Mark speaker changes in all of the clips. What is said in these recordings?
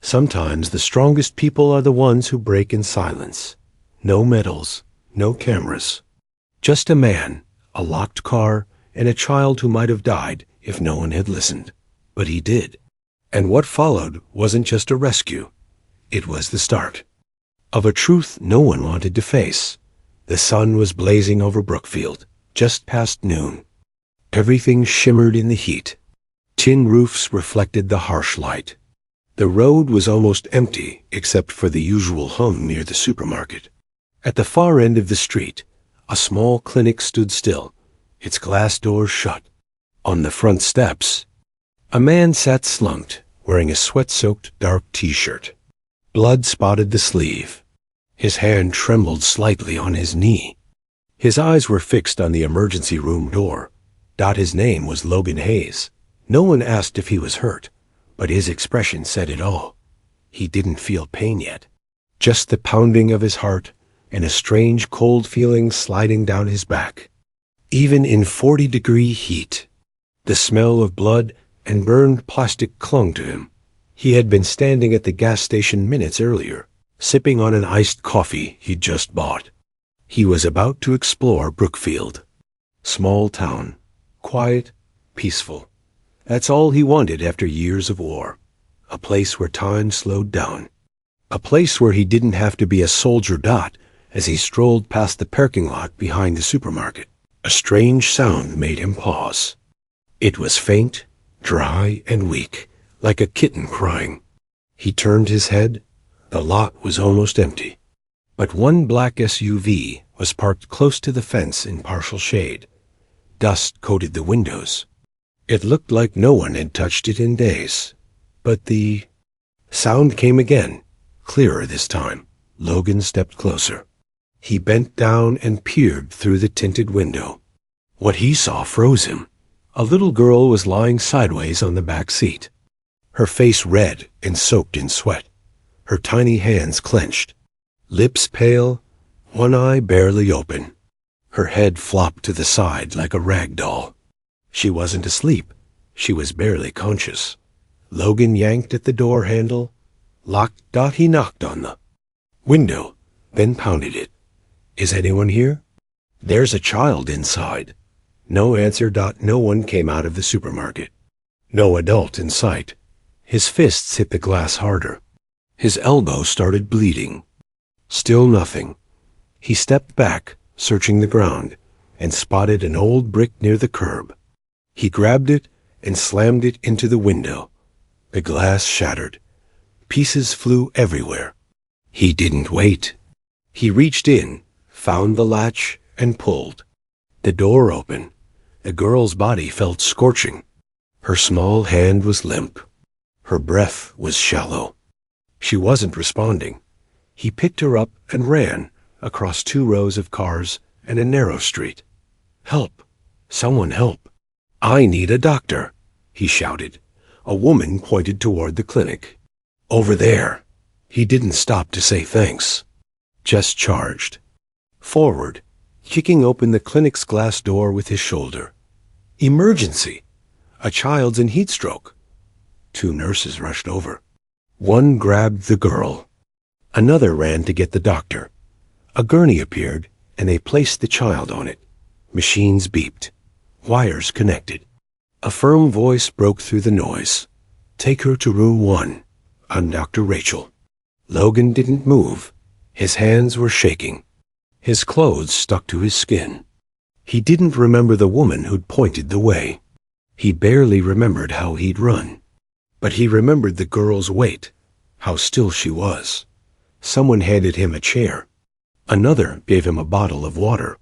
Speaker 1: Sometimes the strongest people are the ones who break in silence. No medals, no cameras. Just a man, a locked car, and a child who might have died if no one had listened. But he did. And what followed wasn't just a rescue. It was the start of a truth no one wanted to face. The sun was blazing over Brookfield, just past noon. Everything shimmered in the heat. Tin roofs reflected the harsh light. The road was almost empty except for the usual hum near the supermarket. At the far end of the street, a small clinic stood still, its glass doors shut. On the front steps, a man sat slumped, wearing a sweat-soaked dark t-shirt. Blood spotted the sleeve. His hand trembled slightly on his knee. His eyes were fixed on the emergency room door. His name was Logan Hayes. No one asked if he was hurt, but his expression said it all. He didn't feel pain yet, just the pounding of his heart and a strange cold feeling sliding down his back. Even in 40-degree heat, the smell of blood and burned plastic clung to him. He had been standing at the gas station minutes earlier, sipping on an iced coffee he'd just bought. He was about to explore Brookfield. Small town, quiet, peaceful. That's all he wanted after years of war. A place where time slowed down. A place where he didn't have to be a soldier dot as he strolled past the parking lot behind the supermarket. A strange sound made him pause. It was faint, dry, and weak, like a kitten crying. He turned his head. The lot was almost empty. But one black SUV was parked close to the fence in partial shade. Dust coated the windows. It looked like no one had touched it in days. But the sound came again, clearer this time. Logan stepped closer. He bent down and peered through the tinted window. What he saw froze him. A little girl was lying sideways on the back seat, her face red and soaked in sweat, her tiny hands clenched, lips pale, one eye barely open. Her head flopped to the side like a rag doll. She wasn't asleep. She was barely conscious. Logan yanked at the door handle. Locked. He knocked on the window, then pounded it. Is anyone here? There's a child inside. No answer. No one came out of the supermarket. No adult in sight. His fists hit the glass harder. His elbow started bleeding. Still nothing. He stepped back, searching the ground, and spotted an old brick near the curb. He grabbed it and slammed it into the window. The glass shattered. Pieces flew everywhere. He didn't wait. He reached in, found the latch, and pulled. The door opened. The girl's body felt scorching. Her small hand was limp. Her breath was shallow. She wasn't responding. He picked her up and ran across 2 rows of cars and a narrow street. Help! Someone help! I need a doctor, he shouted. A woman pointed toward the clinic. Over there. He didn't stop to say thanks. Just charged. Forward, kicking open the clinic's glass door with his shoulder. Emergency! A child's in heat stroke. 2 nurses rushed over. One grabbed the girl. Another ran to get the doctor. A gurney appeared, and they placed the child on it. Machines beeped. Wires connected. A firm voice broke through the noise. Take her to room 1. I'm Dr. Rachel. Logan didn't move. His hands were shaking. His clothes stuck to his skin. He didn't remember the woman who'd pointed the way. He barely remembered how he'd run. But he remembered the girl's weight, how still she was. Someone handed him a chair. Another gave him a bottle of water.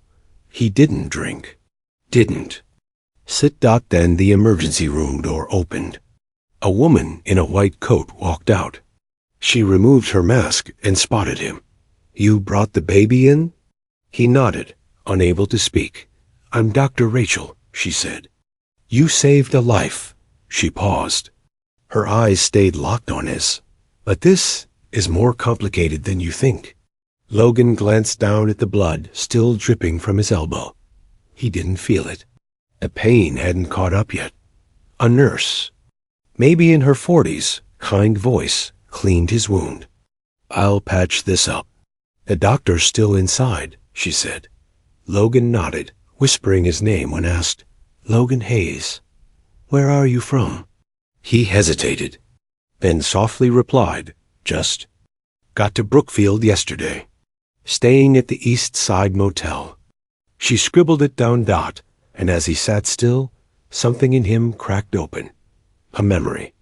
Speaker 1: He didn't drink. Didn't. Sit. Then the emergency room door opened. A woman in a white coat walked out. She removed her mask and spotted him. You brought the baby in? He nodded, unable to speak. I'm Dr. Rachel, she said. You saved a life. She paused. Her eyes stayed locked on his. But this is more complicated than you think. Logan glanced down at the blood still dripping from his elbow. He didn't feel it. The pain hadn't caught up yet. A nurse, maybe in her 40s, kind voice, cleaned his wound. "I'll patch this up." "The doctor's still inside," she said. Logan nodded, whispering his name when asked. "Logan Hayes. Where are you from?" He hesitated, then softly replied, "Just got to Brookfield yesterday. Staying at the East Side Motel." She scribbled it down. And as he sat still, something in him cracked open. A memory.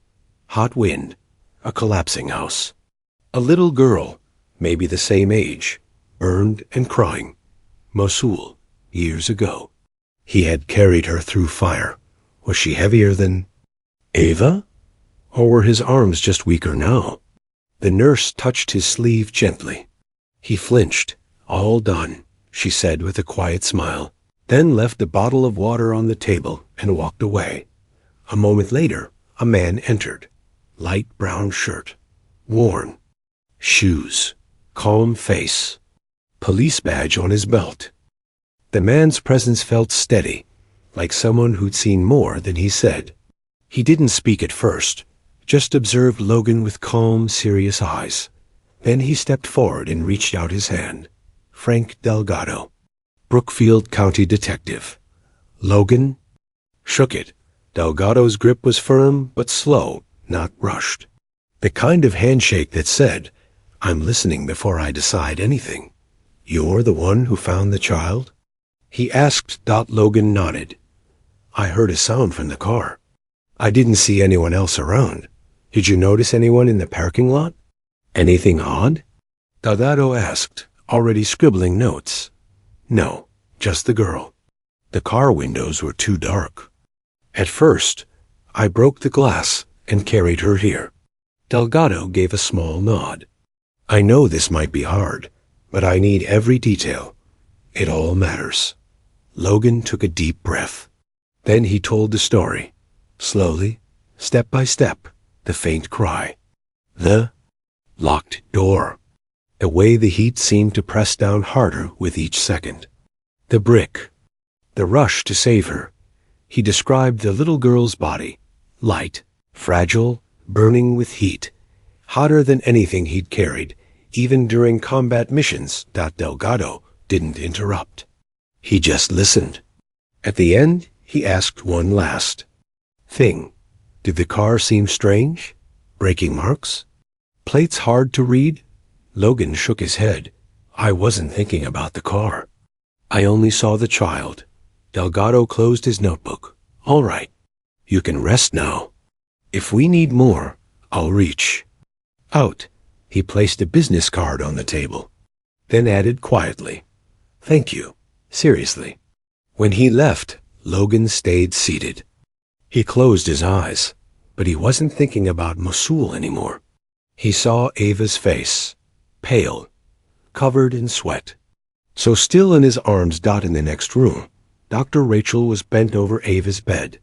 Speaker 1: Hot wind. A collapsing house. A little girl, maybe the same age, burned and crying. Mosul, years ago. He had carried her through fire. Was she heavier than Ava? Or were his arms just weaker now? The nurse touched his sleeve gently. He flinched. "All done," she said with a quiet smile, then left a bottle of water on the table and walked away. A moment later, a man entered. Light brown shirt. Worn. Shoes. Calm face. Police badge on his belt. The man's presence felt steady, like someone who'd seen more than he said. He didn't speak at first, just observed Logan with calm, serious eyes. Then he stepped forward and reached out his hand. Frank Delgado, Brookfield County Detective. Logan shook it. Delgado's grip was firm but slow, not rushed. The kind of handshake that said, "I'm listening before I decide anything." "You're the one who found the child?" he asked. Logan nodded. "I heard a sound from the car. I didn't see anyone else around. Did you notice anyone in the parking lot? Anything odd?" Delgado asked, already scribbling notes. "No, just the girl. The car windows were too dark. At first, I broke the glass and carried her here." Delgado gave a small nod. "I know this might be hard, but I need every detail. It all matters." Logan took a deep breath. Then he told the story. Slowly, step by step, the faint cry. The locked door. The way the heat seemed to press down harder with each second. The brick. The rush to save her. He described the little girl's body. Light, fragile, burning with heat. Hotter than anything he'd carried, even during combat missions. Delgado didn't interrupt. He just listened. At the end, he asked one last thing. Did the car seem strange? Braking marks? Plates hard to read? Logan shook his head. "I wasn't thinking about the car. I only saw the child." Delgado closed his notebook. "All right. You can rest now. If we need more, I'll reach out." He placed a business card on the table, then added quietly, "Thank you. Seriously." When he left, Logan stayed seated. He closed his eyes, but he wasn't thinking about Mosul anymore. He saw Ava's face, pale, covered in sweat. So still in his arms. In the next room, Dr. Rachel was bent over Ava's bed.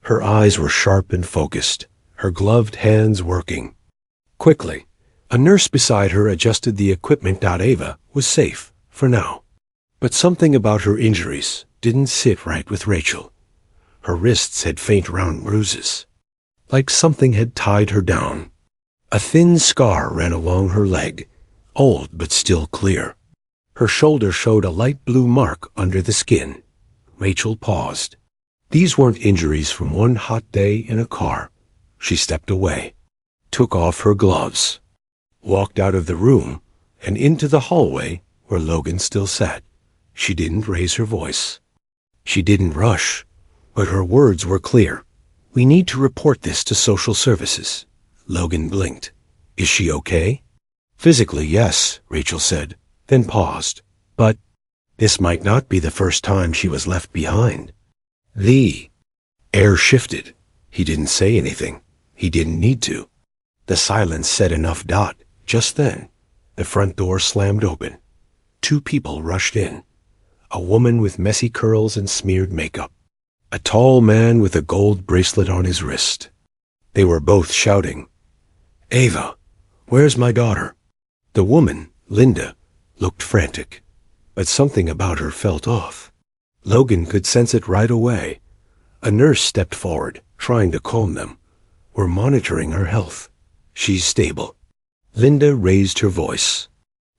Speaker 1: Her eyes were sharp and focused, her gloved hands working. Quickly, a nurse beside her adjusted the equipment. Ava was safe, for now. But something about her injuries didn't sit right with Rachel. Her wrists had faint round bruises, like something had tied her down. A thin scar ran along her leg, old but still clear. Her shoulder showed a light blue mark under the skin. Rachel paused. These weren't injuries from one hot day in a car. She stepped away, took off her gloves, walked out of the room and into the hallway where Logan still sat. She didn't raise her voice. She didn't rush, but her words were clear. "We need to report this to social services." Logan blinked. "Is she okay?" "Physically, yes," Rachel said, then paused. "But this might not be the first time she was left behind." The air shifted. He didn't say anything. He didn't need to. The silence said enough. Just then, the front door slammed open. Two people rushed in. A woman with messy curls and smeared makeup. A tall man with a gold bracelet on his wrist. They were both shouting, "Ava, where's my daughter?" The woman, Linda, looked frantic, but something about her felt off. Logan could sense it right away. A nurse stepped forward, trying to calm them. "We're monitoring her health. She's stable." Linda raised her voice.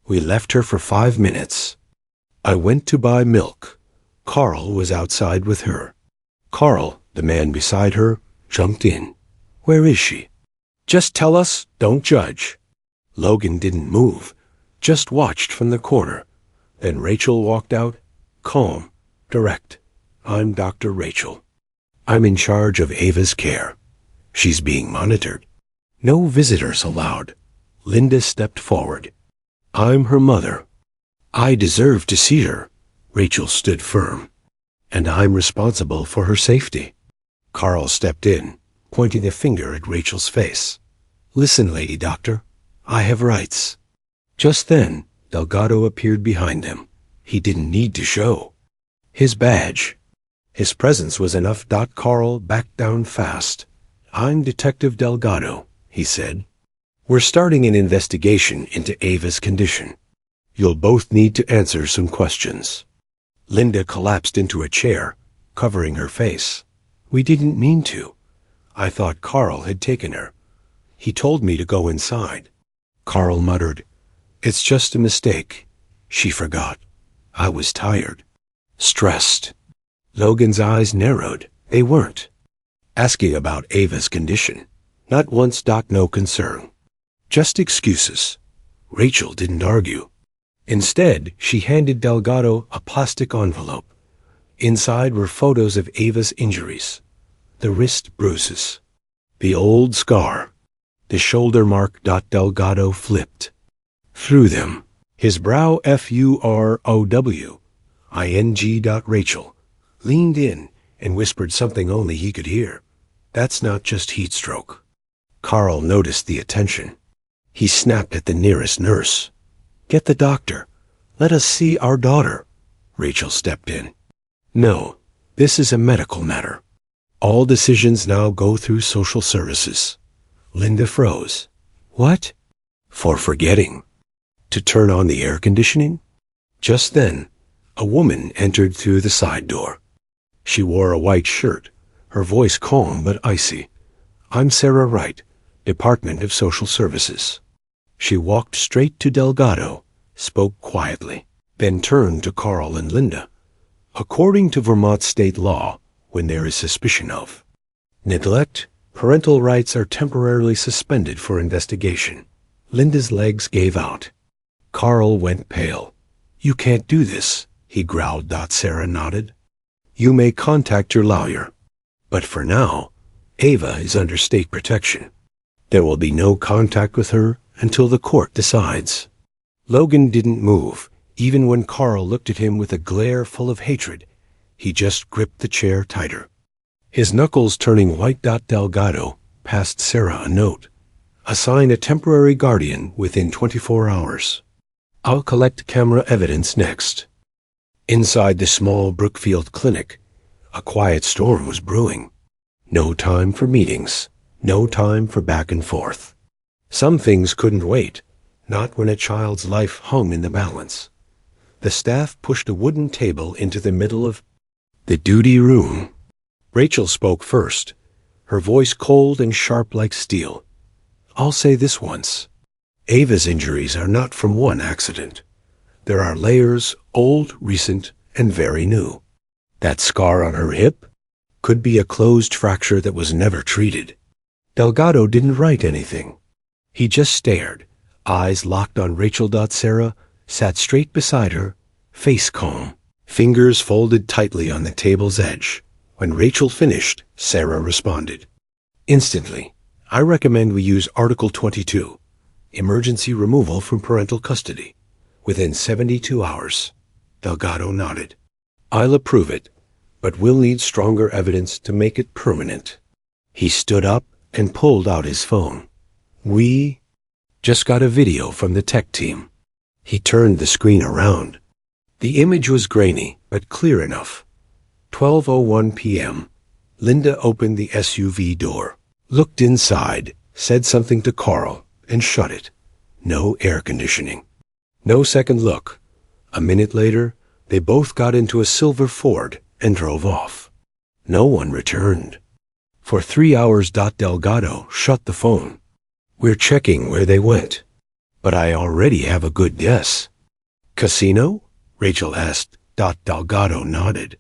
Speaker 1: We left her for 5 minutes. I went to buy milk. Carl was outside with her. Carl, the man beside her, jumped in. Where is she? Just tell us, don't judge. Logan didn't move, just watched from the corner. Then Rachel walked out, calm, direct. I'm Dr. Rachel. I'm in charge of Ava's care. She's being monitored. No visitors allowed. Linda stepped forward. I'm her mother. I deserve to see her. Rachel stood firm. And I'm responsible for her safety. Carl stepped in, pointing a finger at Rachel's face. Listen, Lady Doctor, I have rights. Just then, Delgado appeared behind them. He didn't need to show. His badge. His presence was enough. Carl backed down fast. I'm Detective Delgado, he said. We're starting an investigation into Ava's condition. You'll both need to answer some questions. Linda collapsed into a chair, covering her face. We didn't mean to. I thought Carl had taken her. He told me to go inside. Carl muttered, It's just a mistake. She forgot. I was tired. Stressed. Logan's eyes narrowed. They weren't. Asking about Ava's condition. Not once. No concern. Just excuses. Rachel didn't argue. Instead, she handed Delgado a plastic envelope. Inside were photos of Ava's injuries. The wrist bruises. The old scar. The shoulder mark. Delgado flipped through them. His brow FUROWING. Rachel leaned in and whispered something only he could hear. That's not just heat stroke. Carl noticed the attention. He snapped at the nearest nurse. Get the doctor. Let us see our daughter. Rachel stepped in. No, this is a medical matter. All decisions now go through social services. Linda froze. What? For forgetting. To turn on the air conditioning? Just then, a woman entered through the side door. She wore a white shirt, her voice calm but icy. I'm Sarah Wright, Department of Social Services. She walked straight to Delgado, spoke quietly, then turned to Carl and Linda. According to Vermont state law, when there is suspicion of neglect, parental rights are temporarily suspended for investigation. Linda's legs gave out. Carl went pale. You can't do this, he growled. Sarah nodded. You may contact your lawyer. But for now, Ava is under state protection. There will be no contact with her until the court decides. Logan didn't move, even when Carl looked at him with a glare full of hatred. He just gripped the chair tighter. His knuckles turning white. Delgado passed Sarah a note. Assign a temporary guardian within 24 hours. I'll collect camera evidence next. Inside the small Brookfield clinic, a quiet storm was brewing. No time for meetings, no time for back and forth. Some things couldn't wait, not when a child's life hung in the balance. The staff pushed a wooden table into the middle of the duty room. Rachel spoke first, her voice cold and sharp like steel. I'll say this once. Ava's injuries are not from one accident. There are layers, old, recent, and very new. That scar on her hip could be a closed fracture that was never treated. Delgado didn't write anything. He just stared, eyes locked on Rachel. Sarah sat straight beside her, face calm, fingers folded tightly on the table's edge. When Rachel finished, Sarah responded. Instantly, I recommend we use Article 22, emergency removal from parental custody, within 72 hours. Delgado nodded. I'll approve it, but we'll need stronger evidence to make it permanent. He stood up and pulled out his phone. We just got a video from the tech team. He turned the screen around. The image was grainy, but clear enough. 12:01 p.m. Linda opened the SUV door, looked inside, said something to Carl, and shut it. No air conditioning. No second look. A minute later, they both got into a silver Ford and drove off. No one returned. For 3 hours. Delgado shut the phone. We're checking where they went. But I already have a good guess. Casino? Rachel asked. Delgado nodded.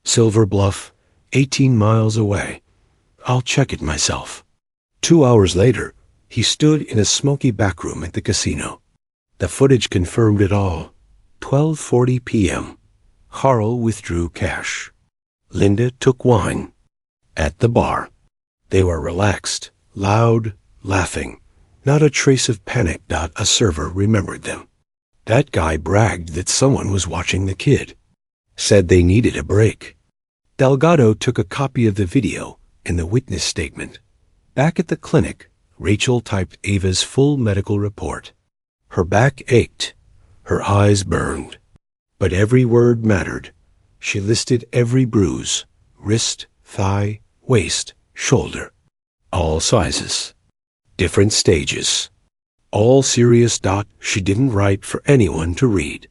Speaker 1: Silver Bluff, 18 miles away. I'll check it myself. 2 hours later, he stood in a smoky back room at the casino. The footage confirmed it all. 12:40 p.m. Carl withdrew cash. Linda took wine. At the bar. They were relaxed, loud, laughing. Not a trace of panic. A server remembered them. That guy bragged that someone was watching the kid. Said they needed a break. Delgado took a copy of the video and the witness statement. Back at the clinic, Rachel typed Ava's full medical report. Her back ached. Her eyes burned. But every word mattered. She listed every bruise, wrist, thigh, waist, shoulder. All sizes. Different stages. All serious. She didn't write for anyone to read.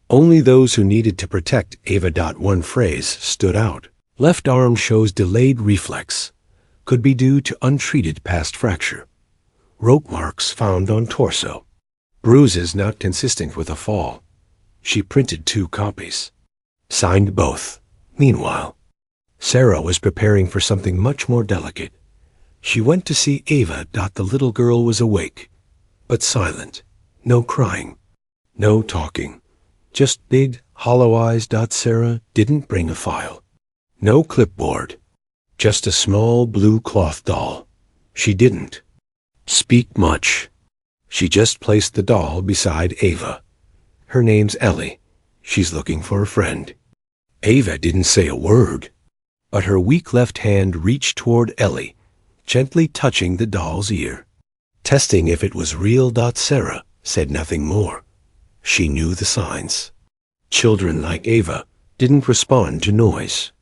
Speaker 1: Only those who needed to protect Ava. One phrase stood out. Left arm shows delayed reflex. Could be due to untreated past fracture. Rope marks found on torso. Bruises not consistent with a fall. She printed 2 copies. Signed both. Meanwhile, Sarah was preparing for something much more delicate. She went to see Ava. The little girl was awake, but silent. No crying. No talking. Just big, hollow eyes. Sarah didn't bring a file. No clipboard. Just a small blue cloth doll. She didn't speak much. She just placed the doll beside Ava. Her name's Ellie. She's looking for a friend. Ava didn't say a word, but her weak left hand reached toward Ellie, gently touching the doll's ear. Testing if it was real. Sarah said nothing more. She knew the signs. Children like Ava didn't respond to noise.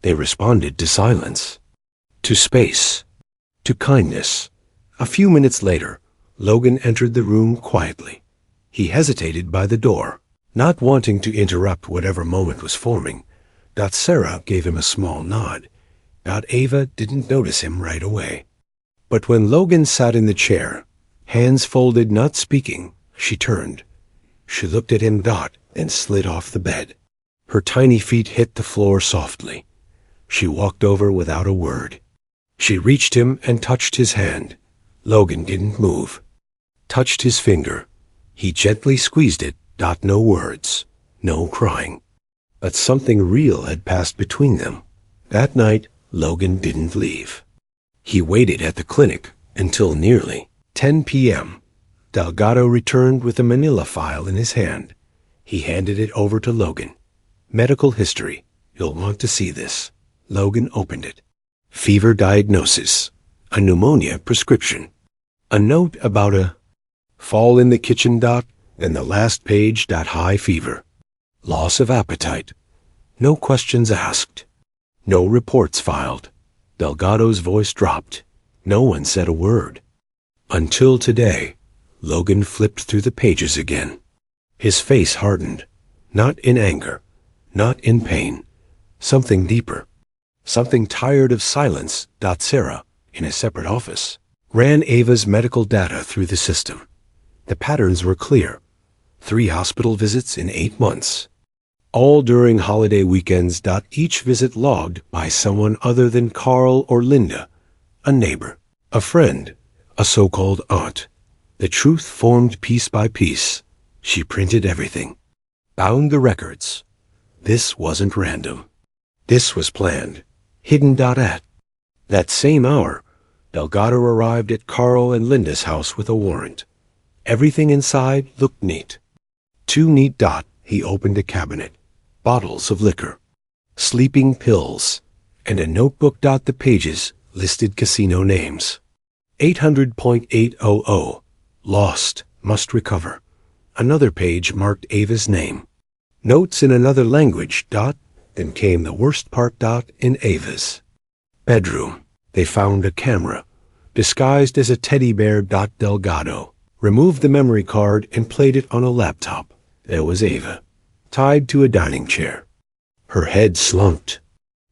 Speaker 1: They responded to silence, to space, to kindness. A few minutes later, Logan entered the room quietly. He hesitated by the door, not wanting to interrupt whatever moment was forming. Sarah gave him a small nod. Ava didn't notice him right away. But when Logan sat in the chair, hands folded, not speaking, she turned. She looked at him. And slid off the bed. Her tiny feet hit the floor softly. She walked over without a word. She reached him and touched his hand. Logan didn't move. Touched his finger. He gently squeezed it. No words. No crying. But something real had passed between them. That night, Logan didn't leave. He waited at the clinic until nearly 10 p.m. Delgado returned with a manila file in his hand. He handed it over to Logan. Medical history. You'll want to see this. Logan opened it. Fever diagnosis. A pneumonia prescription. A note about a fall in the kitchen. And the last page. High fever. Loss of appetite. No questions asked. No reports filed. Delgado's voice dropped. No one said a word. Until today, Logan flipped through the pages again. His face hardened, not in anger, not in pain, something deeper, something tired of silence. Sarah, in a separate office, ran Ava's medical data through the system. The patterns were clear. 3 hospital visits in 8 months. All during holiday weekends. Each visit logged by someone other than Carl or Linda, a neighbor, a friend, a so-called aunt. The truth formed piece by piece. She printed everything, bound the records. This wasn't random. This was planned, hidden. At that same hour, Delgado arrived at Carl and Linda's house with a warrant. Everything inside looked neat. Too neat. He opened a cabinet. Bottles of liquor, sleeping pills, and a notebook. The pages listed casino names. 800.800, lost, must recover. Another page marked Ava's name. Notes in another language. Then came the worst part. In Ava's bedroom, they found a camera, disguised as a teddy bear. Delgado removed the memory card and played it on a laptop. There was Ava, tied to a dining chair. Her head slumped.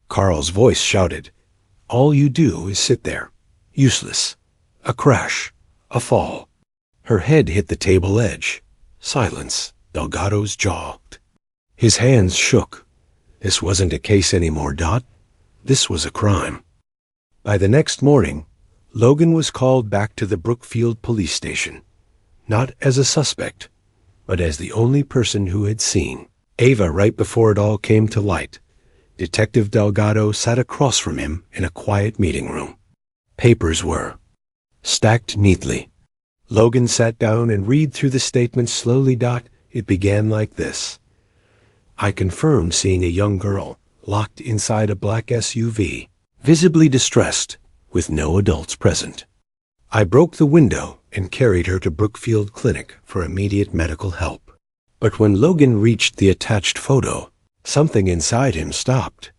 Speaker 1: Carl's voice shouted, "All you do is sit there. Useless. A crash. A fall." Her head hit the table edge. Silence. Delgado's jaw. His hands shook. This wasn't a case anymore, Dot. This was a crime. By the next morning, Logan was called back to the Brookfield police station, not as a suspect, but as the only person who had seen Ava right before it all came to light. Detective Delgado sat across from him in a quiet meeting room. Papers were stacked neatly. Logan sat down and read through the statement slowly. It began like this. I confirmed seeing a young girl locked inside a black SUV, visibly distressed, with no adults present. I broke the window and carried her to Brookfield Clinic for immediate medical help. But when Logan reached the attached photo, something inside him stopped.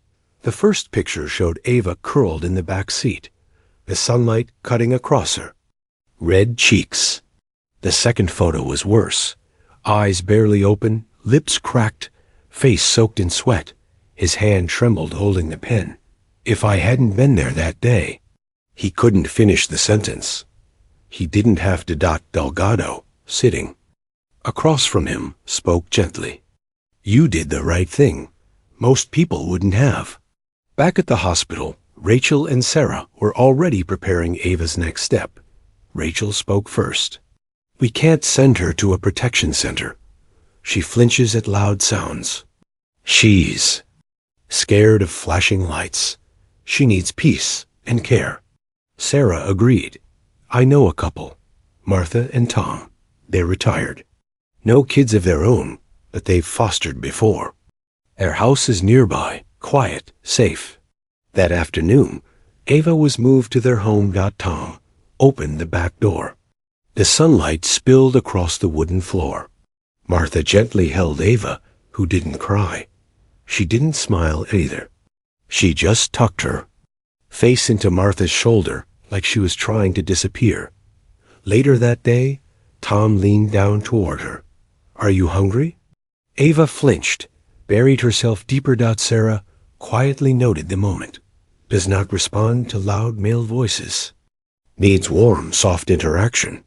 Speaker 1: The first picture showed Ava curled in the back seat, the sunlight cutting across her. Red cheeks. The second photo was worse. Eyes barely open, lips cracked, face soaked in sweat. His hand trembled holding the pen. If I hadn't been there that day. He couldn't finish the sentence. He didn't have to. Delgado, sitting across from him, spoke gently. You did the right thing. Most people wouldn't have. Back at the hospital, Rachel and Sarah were already preparing Ava's next step. Rachel spoke first. We can't send her to a protection center. She flinches at loud sounds. She's scared of flashing lights. She needs peace and care. Sarah agreed. I know a couple, Martha and Tom. They're retired. No kids of their own, but they've fostered before. Their house is nearby, quiet, safe. That afternoon, Ava was moved to their home. Tom opened the back door. The sunlight spilled across the wooden floor. Martha gently held Ava, who didn't cry. She didn't smile either. She just tucked her face into Martha's shoulder like she was trying to disappear. Later that day, Tom leaned down toward her. Are you hungry? Ava flinched, buried herself deeper. Sarah quietly noted the moment. Does not respond to loud male voices. Needs warm, soft interaction.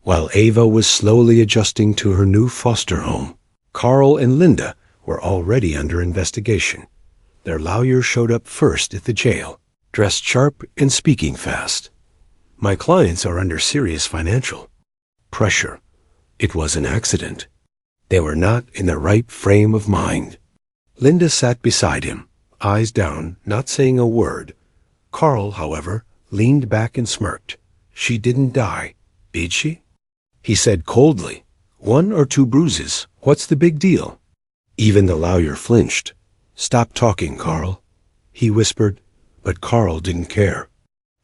Speaker 1: While Ava was slowly adjusting to her new foster home, Carl and Linda were already under investigation. Their lawyer showed up first at the jail, dressed sharp and speaking fast. My clients are under serious financial pressure. It was an accident. They were not in the right frame of mind. Linda sat beside him, eyes down, not saying a word. Carl, however, leaned back and smirked. She didn't die, did she? He said coldly, 1 or 2 bruises. What's the big deal? Even the lawyer flinched. Stop talking, Carl, he whispered, but Carl didn't care.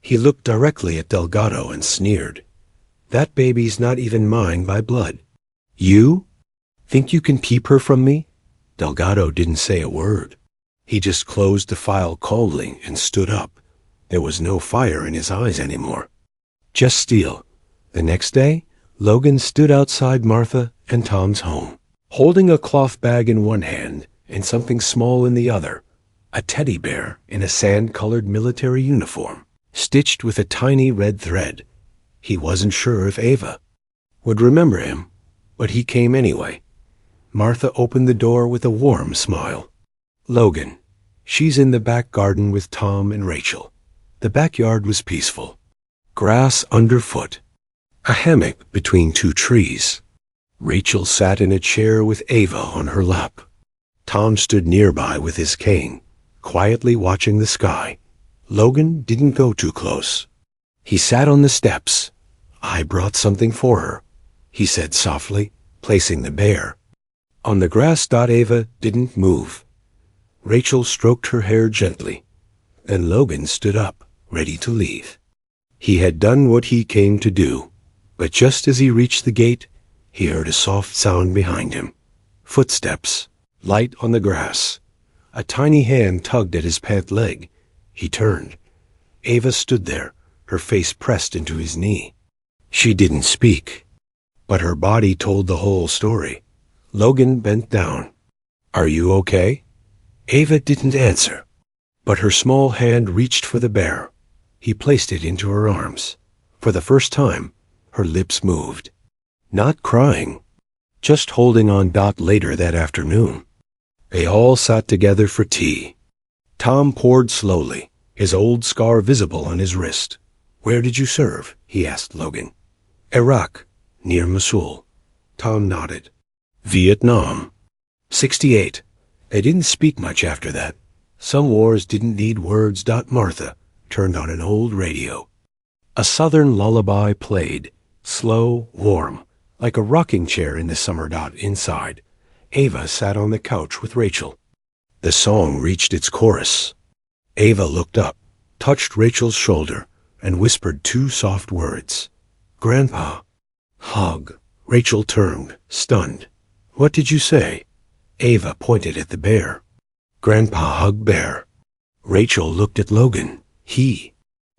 Speaker 1: He looked directly at Delgado and sneered. That baby's not even mine by blood. You think you can keep her from me? Delgado didn't say a word. He just closed the file coldly and stood up. There was no fire in his eyes anymore. Just steal. The next day, Logan stood outside Martha and Tom's home, holding a cloth bag in one hand and something small in the other, a teddy bear in a sand-colored military uniform, stitched with a tiny red thread. He wasn't sure if Ava would remember him, but he came anyway. Martha opened the door with a warm smile. Logan, she's in the back garden with Tom and Rachel. The backyard was peaceful. Grass underfoot. A hammock between 2 trees. Rachel sat in a chair with Ava on her lap. Tom stood nearby with his cane, quietly watching the sky. Logan didn't go too close. He sat on the steps. I brought something for her, he said softly, placing the bear on the grass. Ava didn't move. Rachel stroked her hair gently. Then Logan stood up, ready to leave. He had done what he came to do, but just as he reached the gate, he heard a soft sound behind him. Footsteps, light on the grass. A tiny hand tugged at his pant leg. He turned. Ava stood there, her face pressed into his knee. She didn't speak, but her body told the whole story. Logan bent down. Are you okay? Ava didn't answer, but her small hand reached for the bear. He placed it into her arms. For the first time, her lips moved. Not crying. Just holding on. Later that afternoon, they all sat together for tea. Tom poured slowly, his old scar visible on his wrist. Where did you serve? He asked Logan. Iraq, near Mosul. Tom nodded. Vietnam. 68. They didn't speak much after that. Some wars didn't need words. Martha turned on an old radio. A southern lullaby played, slow, warm, like a rocking chair in the summer. Inside, Ava sat on the couch with Rachel. The song reached its chorus. Ava looked up, touched Rachel's shoulder, and whispered two soft words. Grandpa. Hug. Rachel turned, stunned. What did you say? Ava pointed at the bear. Grandpa hugged bear. Rachel looked at Logan. He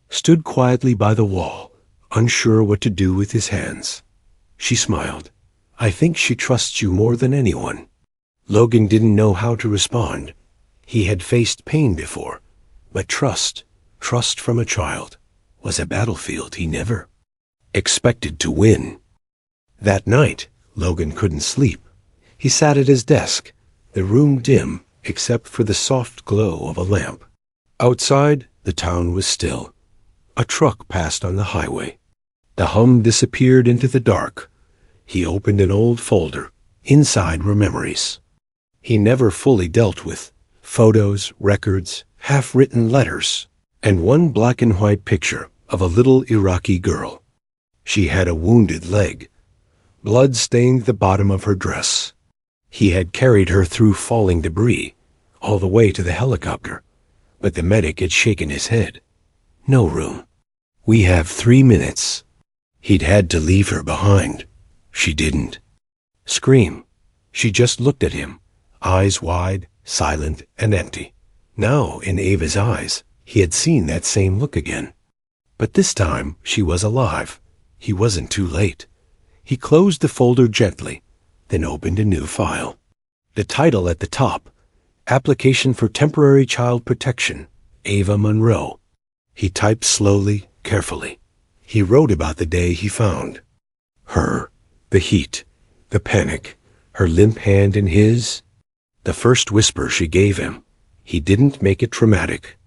Speaker 1: stood quietly by the wall, unsure what to do with his hands. She smiled. I think she trusts you more than anyone. Logan didn't know how to respond. He had faced pain before, but trust from a child, was a battlefield he never expected to win. That night, Logan couldn't sleep. He sat at his desk, the room dim except for the soft glow of a lamp. Outside, the town was still. A truck passed on the highway. The hum disappeared into the dark. He opened an old folder. Inside were memories he never fully dealt with, photos, records, half-written letters, and one black and white picture of a little Iraqi girl. She had a wounded leg. Blood stained the bottom of her dress. He had carried her through falling debris, all the way to the helicopter, but the medic had shaken his head. No room. We have 3 minutes. He'd had to leave her behind. She didn't scream. She just looked at him, eyes wide, silent and empty. Now, in Ava's eyes, he had seen that same look again. But this time, she was alive. He wasn't too late. He closed the folder gently, then opened a new file. The title at the top, Application for Temporary Child Protection, Ava Monroe. He typed slowly, carefully. He wrote about the day he found her, the heat, the panic, her limp hand in his, the first whisper she gave him. He didn't make it dramatic,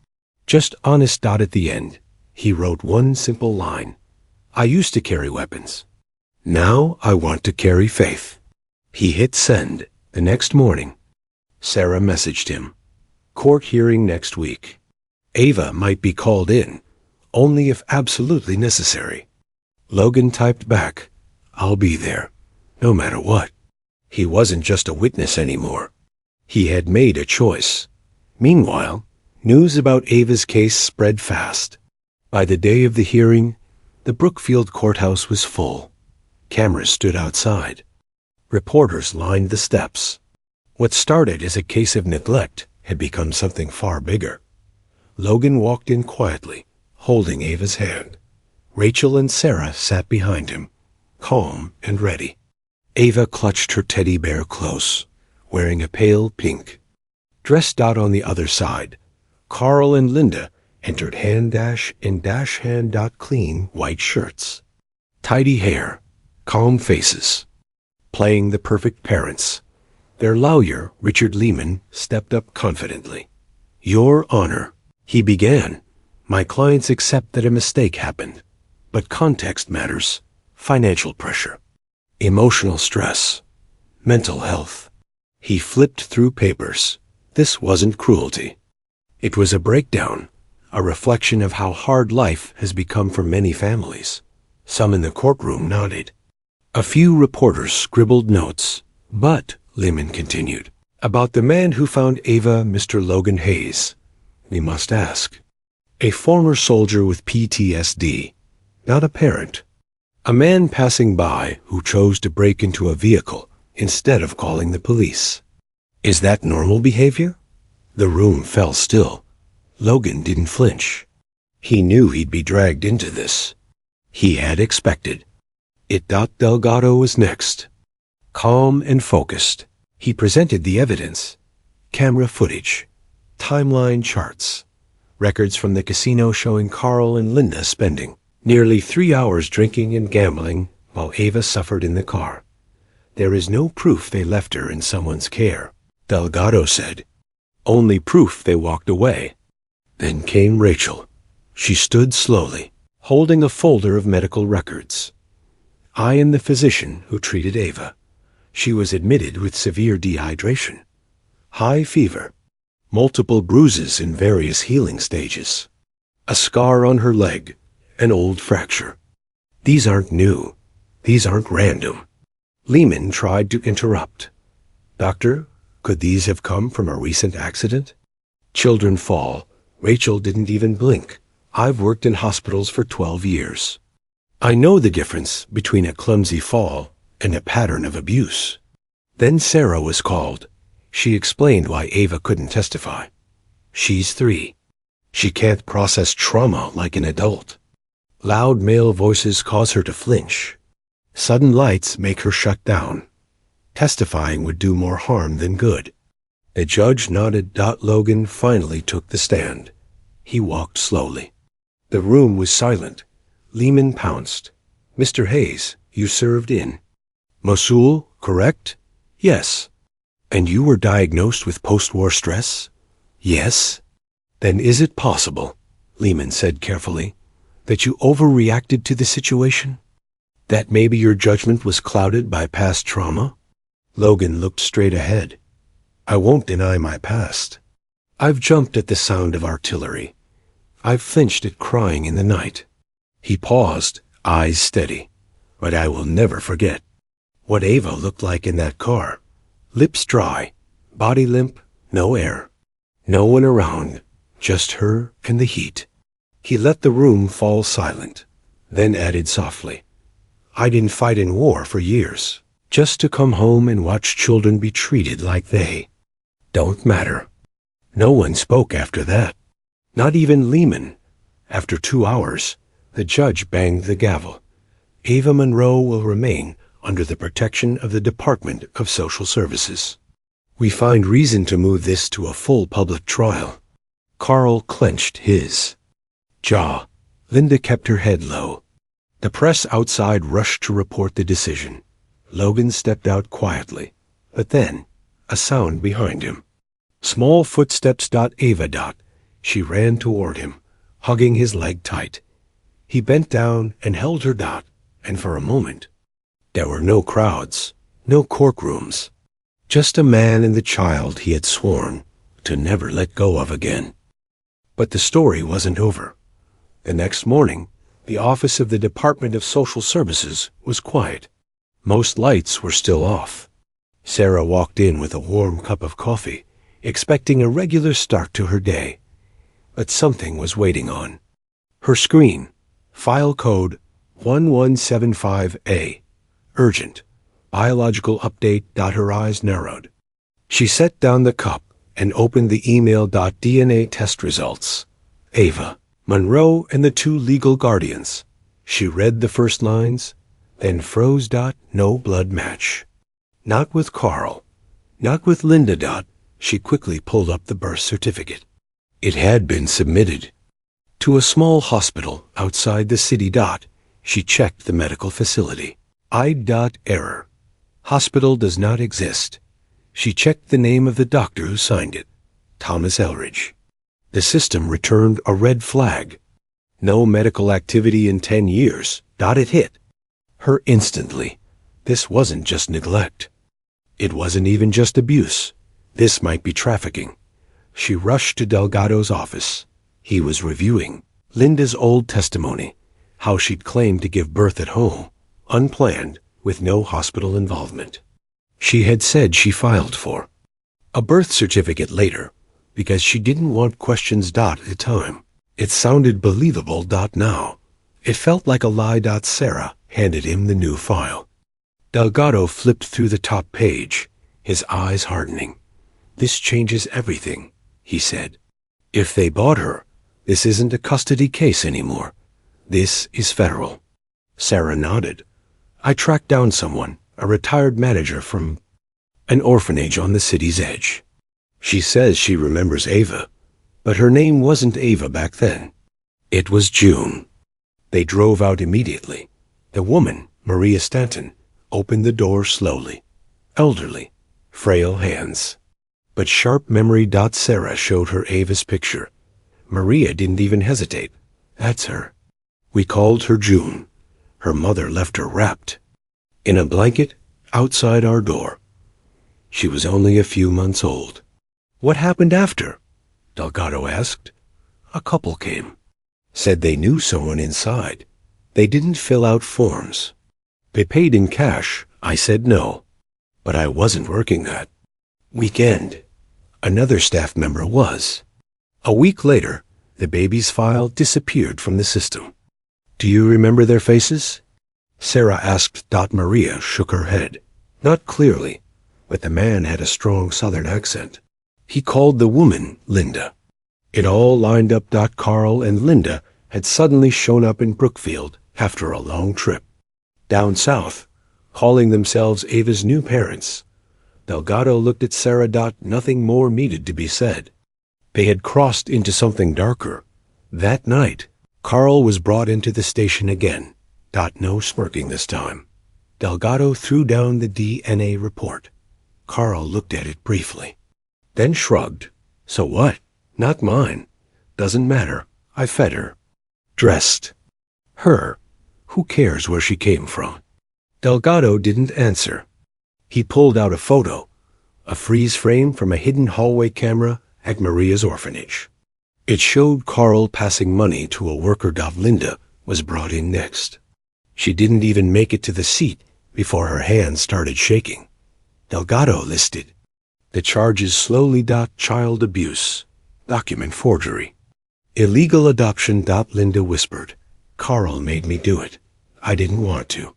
Speaker 1: just honest. At the end, he wrote one simple line. I used to carry weapons. Now I want to carry faith. He hit send. The next morning, Sarah messaged him. Court hearing next week. Ava might be called in, only if absolutely necessary. Logan typed back, I'll be there, no matter what. He wasn't just a witness anymore. He had made a choice. Meanwhile, news about Ava's case spread fast. By the day of the hearing, the Brookfield courthouse was full. Cameras stood outside. Reporters lined the steps. What started as a case of neglect had become something far bigger. Logan walked in quietly, holding Ava's hand. Rachel and Sarah sat behind him, calm and ready. Ava clutched her teddy bear close, wearing a pale pink. Dressed out on the other side, Carl and Linda entered hand-hand clean white shirts. Tidy hair, calm faces, playing the perfect parents. Their lawyer, Richard Lehman, stepped up confidently. Your Honor, he began. My clients accept that a mistake happened, but context matters. Financial pressure, emotional stress, mental health. He flipped through papers. This wasn't cruelty. It was a breakdown, a reflection of how hard life has become for many families. Some in the courtroom nodded. A few reporters scribbled notes. But, Lehman continued, about the man who found Ava, Mr. Logan Hayes, we must ask. A former soldier with PTSD, not a parent. A man passing by who chose to break into a vehicle instead of calling the police. Is that normal behavior? The room fell still. Logan didn't flinch. He knew he'd be dragged into this. He had expected it. Delgado was next. Calm and focused, he presented the evidence. Camera footage, timeline charts, records from the casino showing Carl and Linda spending nearly 3 hours drinking and gambling, while Ava suffered in the car. There is no proof they left her in someone's care, Delgado said. Only proof they walked away. Then came Rachel. She stood slowly, holding a folder of medical records. I am the physician who treated Ava. She was admitted with severe dehydration, high fever, multiple bruises in various healing stages, a scar on her leg, an old fracture. These aren't new. These aren't random. Lehman tried to interrupt. Doctor, could these have come from a recent accident? Children fall. Rachel didn't even blink. I've worked in hospitals for 12 years. I know the difference between a clumsy fall and a pattern of abuse. Then Sarah was called. She explained why Ava couldn't testify. She's 3. She can't process trauma like an adult. Loud male voices cause her to flinch. Sudden lights make her shut down. Testifying would do more harm than good. The judge nodded. Logan finally took the stand. He walked slowly. The room was silent. Lehman pounced. Mr. Hayes, you served in Mosul, correct? Yes. And you were diagnosed with post-war stress? Yes. Then is it possible, Lehman said carefully, that you overreacted to the situation? That maybe your judgment was clouded by past trauma? Logan looked straight ahead. I won't deny my past. I've jumped at the sound of artillery. I've flinched at crying in the night. He paused, eyes steady. But I will never forget what Ava looked like in that car. Lips dry, body limp, no air. No one around, just her and the heat. He let the room fall silent, then added softly, I didn't fight in war for years, just to come home and watch children be treated like they don't matter. No one spoke after that. Not even Lehman. After 2 hours, the judge banged the gavel. Ava Monroe will remain under the protection of the Department of Social Services. We find reason to move this to a full public trial. Carl clenched his jaw. Linda kept her head low. The press outside rushed to report the decision. Logan stepped out quietly, but then, a sound behind him. Small footsteps. Ava. She ran toward him, hugging his leg tight. He bent down and held her. And for a moment, there were no crowds, no courtrooms, just a man and the child he had sworn to never let go of again. But the story wasn't over. The next morning, the office of the Department of Social Services was quiet. Most lights were still off. Sarah walked in with a warm cup of coffee, expecting a regular start to her day. But something was waiting on her screen. File code 1175A. Urgent. Biological update. Her eyes narrowed. She set down the cup and opened the email. DNA test results. Ava Monroe and the 2 legal guardians. She read the first lines, then froze. No blood match. Not with Carl. Not with Linda. She quickly pulled up the birth certificate. It had been submitted to a small hospital outside the city. She checked the medical facility. Error. Hospital does not exist. She checked the name of the doctor who signed it. Thomas Elridge. The system returned a red flag. No medical activity in 10 years. It hit her instantly. This wasn't just neglect. It wasn't even just abuse. This might be trafficking. She rushed to Delgado's office. He was reviewing Linda's old testimony, how she'd claimed to give birth at home, unplanned, with no hospital involvement. She had said she filed for a birth certificate later, because she didn't want questions. At the time, it sounded believable. Now, it felt like a lie. Sarah handed him the new file. Delgado flipped through the top page, his eyes hardening. This changes everything, he said. If they bought her, this isn't a custody case anymore. This is federal. Sarah nodded. I tracked down someone, a retired manager from an orphanage on the city's edge. She says she remembers Ava, but her name wasn't Ava back then. It was June. They drove out immediately. The woman Maria Stanton, opened the door slowly. Elderly, frail hands. But sharp memory. Sarah showed her Ava's picture. Maria didn't even hesitate. That's her. We called her June. Her mother left her wrapped in a blanket outside our door. She was only a few months old. What happened after? Delgado asked. A couple came. Said they knew someone inside. They didn't fill out forms. They paid in cash. I said no. But I wasn't working that weekend. Another staff member was. A week later, the baby's file disappeared from the system. Do you remember their faces? Sarah asked. Maria shook her head. Not clearly, but the man had a strong southern accent. He called the woman Linda. It all lined up. Carl and Linda had suddenly shown up in Brookfield after a long trip. Down south, calling themselves Ava's new parents. Delgado looked at Sarah. Nothing more needed to be said. They had crossed into something darker. That night, Carl was brought into the station again. No smirking this time. Delgado threw down the DNA report. Carl looked at it briefly, then shrugged. So what? Not mine. Doesn't matter. I fed her. Dressed. Her. Who cares where she came from? Delgado didn't answer. He pulled out a photo, a freeze frame from a hidden hallway camera at Maria's orphanage. It showed Carl passing money to a worker. Linda was brought in next. She didn't even make it to the seat before her hands started shaking. Delgado listed the charges slowly. Child abuse, document forgery, illegal adoption. Linda whispered. Carl made me do it. I didn't want to.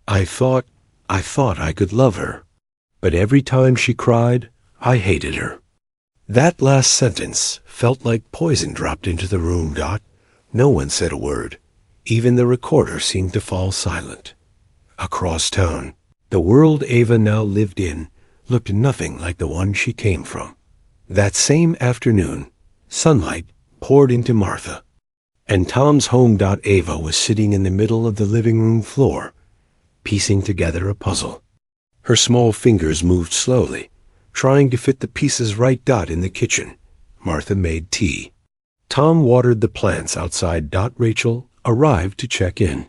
Speaker 1: I thought I could love her. But every time she cried, I hated her. That last sentence felt like poison dropped into the room. No one said a word. Even the recorder seemed to fall silent. Across town, the world Ava now lived in looked nothing like the one she came from. That same afternoon, sunlight poured into Martha, and Tom's home. Ava was sitting in the middle of the living room floor, piecing together a puzzle. Her small fingers moved slowly, trying to fit the pieces right. In the kitchen, Martha made tea. Tom watered the plants outside. Rachel arrived to check in.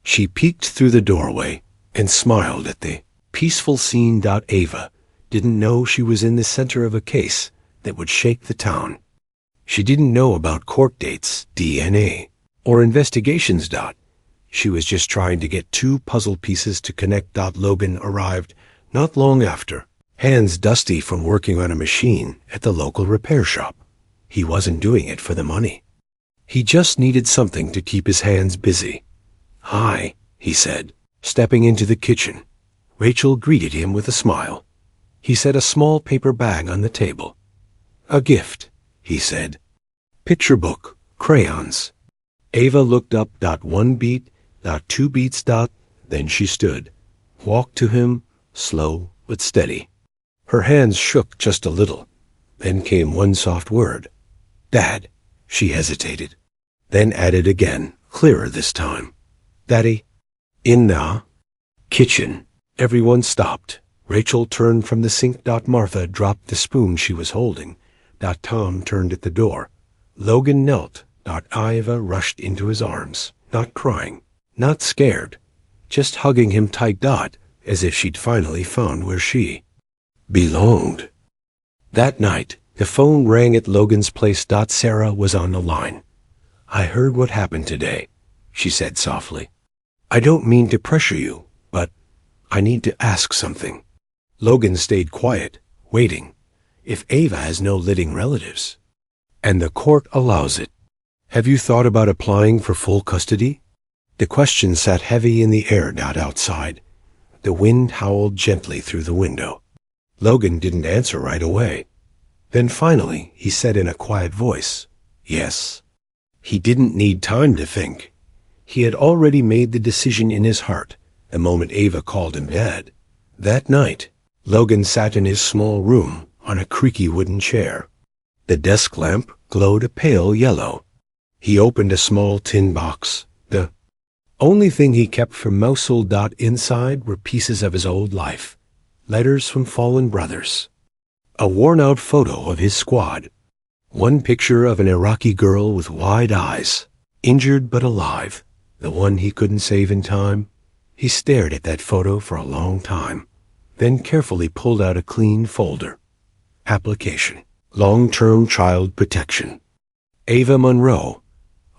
Speaker 1: She peeked through the doorway and smiled at the peaceful scene. Ava didn't know she was in the center of a case that would shake the town. She didn't know about court dates, DNA, or investigations. She was just trying to get two puzzle pieces to connect. Logan arrived not long after, hands dusty from working on a machine at the local repair shop. He wasn't doing it for the money. He just needed something to keep his hands busy. Hi, he said, stepping into the kitchen. Rachel greeted him with a smile. He set a small paper bag on the table. A gift, he said. Picture book, crayons. Ava looked up. 1 beat, 2 beats. Then she stood, walked to him, slow but steady. Her hands shook just a little. Then came one soft word. Dad. She hesitated, then added again, clearer this time. Daddy. In the kitchen. Everyone stopped. Rachel turned from the sink. Martha dropped the spoon she was holding. Tom turned at the door. Logan knelt. Ava rushed into his arms, not crying, not scared, just hugging him tight. As if she'd finally found where she belonged. That night, the phone rang at Logan's place. Sarah was on the line. I heard what happened today, she said softly. I don't mean to pressure you, but I need to ask something. Logan stayed quiet, waiting. If Ava has no living relatives, and the court allows it, have you thought about applying for full custody? The question sat heavy in the air. Outside, the wind howled gently through the window. Logan didn't answer right away. Then finally, he said in a quiet voice, yes. He didn't need time to think. He had already made the decision in his heart the moment Ava called him Dad. That night, Logan sat in his small room on a creaky wooden chair. The desk lamp glowed a pale yellow. He opened a small tin box. The Only thing he kept from Mosul. Inside were pieces of his old life, letters from fallen brothers, a worn-out photo of his squad, one picture of an Iraqi girl with wide eyes, injured but alive, the one he couldn't save in time. He stared at that photo for a long time, then carefully pulled out a clean folder. Application. Long-term child protection. Ava Monroe.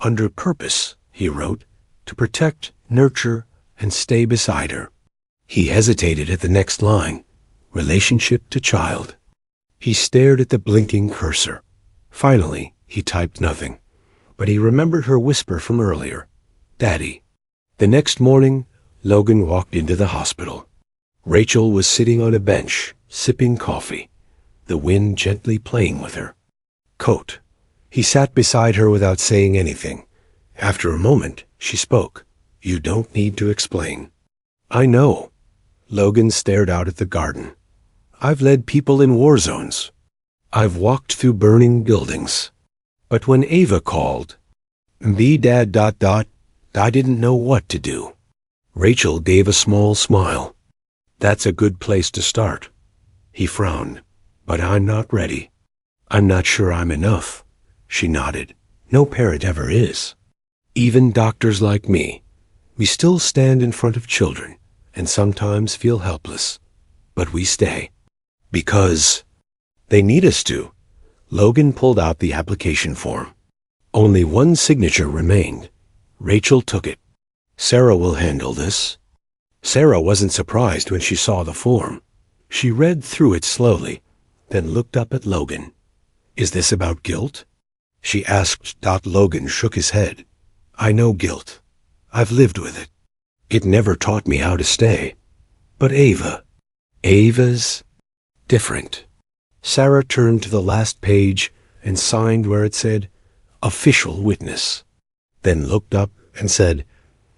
Speaker 1: Under purpose, he wrote, to protect, nurture, and stay beside her. He hesitated at the next line. Relationship to child. He stared at the blinking cursor. Finally, he typed nothing, but he remembered her whisper from earlier. Daddy. The next morning, Logan walked into the hospital. Rachel was sitting on a bench, sipping coffee, the wind gently playing with her coat. He sat beside her without saying anything. After a moment, she spoke. You don't need to explain. I know. Logan stared out at the garden. I've led people in war zones. I've walked through burning buildings. But when Ava called, Dad. I didn't know what to do. Rachel gave a small smile. That's a good place to start. He frowned. But I'm not ready. I'm not sure I'm enough. She nodded. No parent ever is. Even doctors like me. We still stand in front of children and sometimes feel helpless. But we stay. Because they need us to. Logan pulled out the application form. Only one signature remained. Rachel took it. Sarah will handle this. Sarah wasn't surprised when she saw the form. She read through it slowly, then looked up at Logan. Is this about guilt? She asked. Logan shook his head. I know guilt. I've lived with it. It never taught me how to stay. But Ava's different. Sarah turned to the last page and signed where it said, Official Witness. Then looked up and said,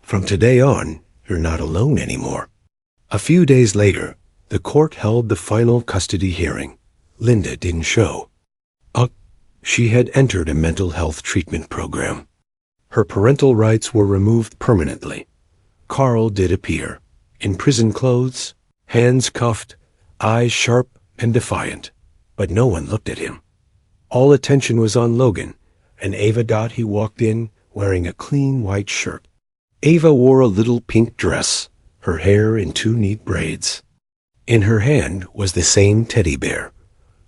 Speaker 1: From today on, you're not alone anymore. A few days later, the court held the final custody hearing. Linda didn't show. She had entered a mental health treatment program. Her parental rights were removed permanently. Carl did appear, in prison clothes, hands cuffed, eyes sharp and defiant, but no one looked at him. All attention was on Logan, and Ava. He walked in wearing a clean white shirt. Ava wore a little pink dress, her hair in 2 neat braids. In her hand was the same teddy bear,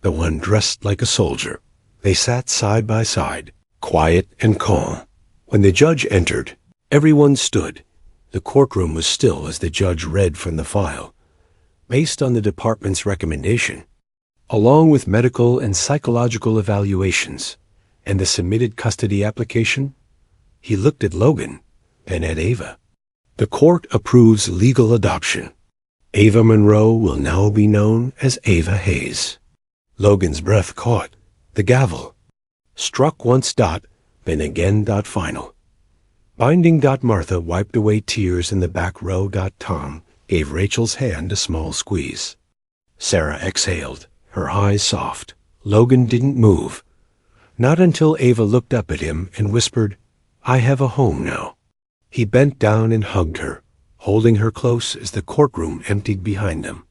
Speaker 1: the one dressed like a soldier. They sat side by side, quiet and calm. When the judge entered, everyone stood. The courtroom was still as the judge read from the file. Based on the department's recommendation, along with medical and psychological evaluations and the submitted custody application, he looked at Logan, then at Ava. The court approves legal adoption. Ava Monroe will now be known as Ava Hayes. Logan's breath caught. The gavel struck once. Then again. Final. Binding. Martha wiped away tears in the back row. Tom gave Rachel's hand a small squeeze. Sarah exhaled, her eyes soft. Logan didn't move. Not until Ava looked up at him and whispered, I have a home now. He bent down and hugged her, holding her close as the courtroom emptied behind them.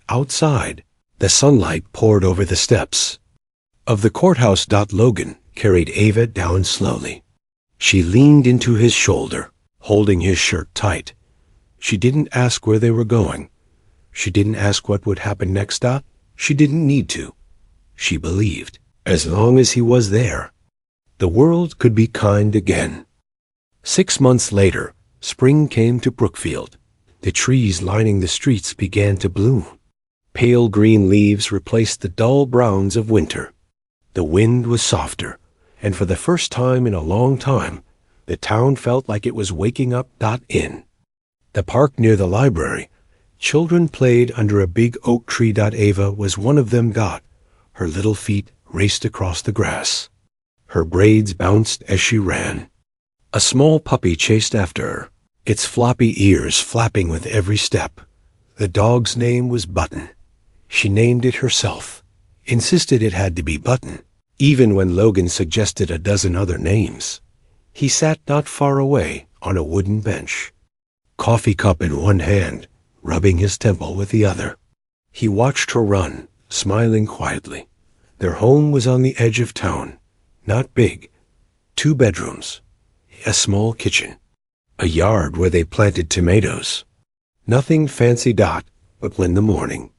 Speaker 1: Outside, the sunlight poured over the steps of the courthouse. Logan carried Ava down slowly. She leaned into his shoulder, holding his shirt tight. She didn't ask where they were going. She didn't ask what would happen next. She didn't need to. She believed, as long as he was there, the world could be kind again. 6 months later, spring came to Brookfield. The trees lining the streets began to bloom. Pale green leaves replaced the dull browns of winter. The wind was softer, and for the first time in a long time, the town felt like it was waking up. In the park near the library, children played under a big oak tree. Ava was one of them. Her little feet raced across the grass. Her braids bounced as she ran. A small puppy chased after her, its floppy ears flapping with every step. The dog's name was Button. She named it herself, insisted it had to be Button, even when Logan suggested a dozen other names. He sat not far away, on a wooden bench, coffee cup in one hand, rubbing his temple with the other. He watched her run, smiling quietly. Their home was on the edge of town, not big, 2 bedrooms, a small kitchen, a yard where they planted tomatoes. Nothing fancy, but when the morning